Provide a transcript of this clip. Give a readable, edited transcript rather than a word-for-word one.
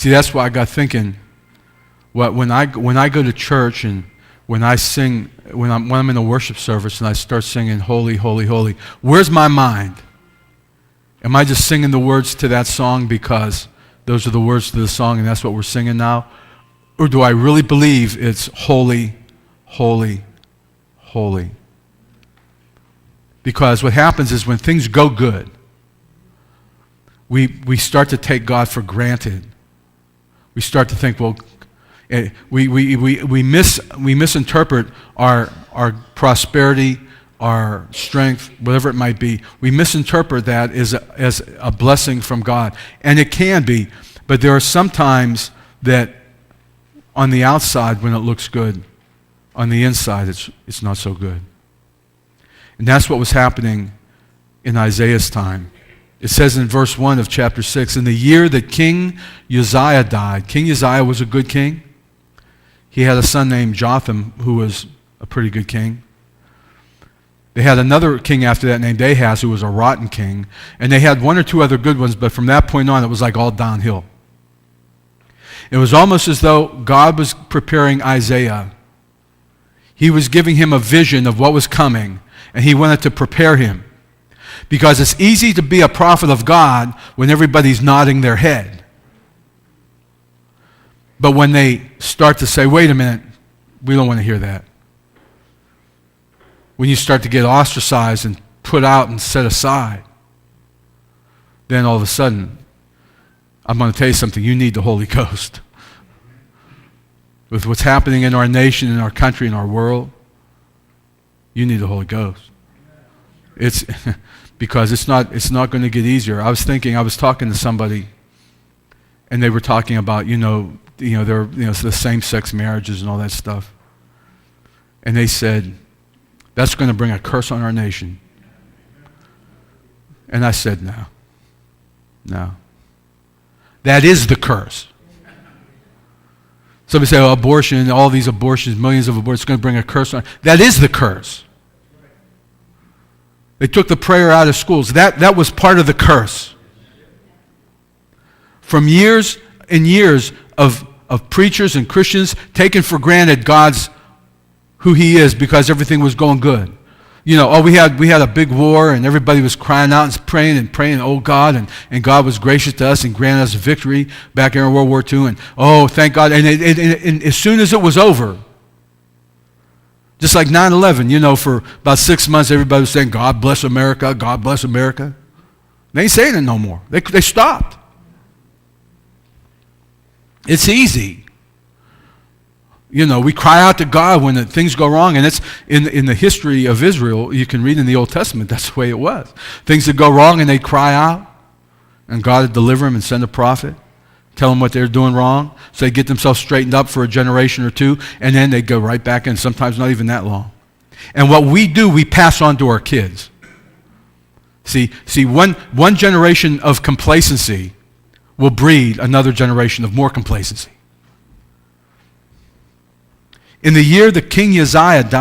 See, that's why I got thinking, when I go to church and when I sing, when I'm in a worship service and I start singing, holy, holy, holy, where's my mind? Am I just singing the words to that song because those are the words to the song and that's what we're singing now? Or do I really believe it's holy, holy, holy? Because what happens is when things go good, we start to take God for granted. We start to think, well, we misinterpret our prosperity, our strength, whatever it might be. We misinterpret that as a blessing from God. And it can be, but there are some times that on the outside when it looks good, on the inside it's not so good. And that's what was happening in Isaiah's time. It says in verse 1 of chapter 6, in the year that King Uzziah died. King Uzziah was a good king. He had a son named Jotham who was a pretty good king. They had another king after that named Ahaz who was a rotten king. And they had one or two other good ones, but from that point on it was like all downhill. It was almost as though God was preparing Isaiah. He was giving him a vision of what was coming, and he wanted to prepare him. Because it's easy to be a prophet of God when everybody's nodding their head. But when they start to say, wait a minute, we don't want to hear that. When you start to get ostracized and put out and set aside, then all of a sudden, I'm going to tell you something, you need the Holy Ghost. With what's happening in our nation, in our country, in our world, you need the Holy Ghost. It's because it's not going to get easier. I was talking to somebody, and they were talking about, the same-sex marriages and all that stuff. And they said, that's going to bring a curse on our nation. And I said, no. That is the curse. Somebody say, abortion, all these abortions, millions of abortions, it's going to bring a curse on. That is the curse. They took the prayer out of schools. That was part of the curse. From years and years of preachers and Christians taking for granted who he is because everything was going good. We had a big war and everybody was crying out and praying, oh God, and God was gracious to us and granted us victory back in World War II, and oh, thank God. And as soon as it was over, just like 9/11, for about 6 months everybody was saying, God bless America, God bless America. They ain't saying it no more. They stopped. It's easy. We cry out to God when things go wrong, and it's in the history of Israel, you can read in the Old Testament, that's the way it was. Things that go wrong, and they cry out, and God would deliver them and send a prophet, tell them what they're doing wrong, so they get themselves straightened up for a generation or two, and then they go right back in, sometimes not even that long. And what we do, we pass on to our kids. See, one generation of complacency will breed another generation of more complacency. In the year that King Uzziah died,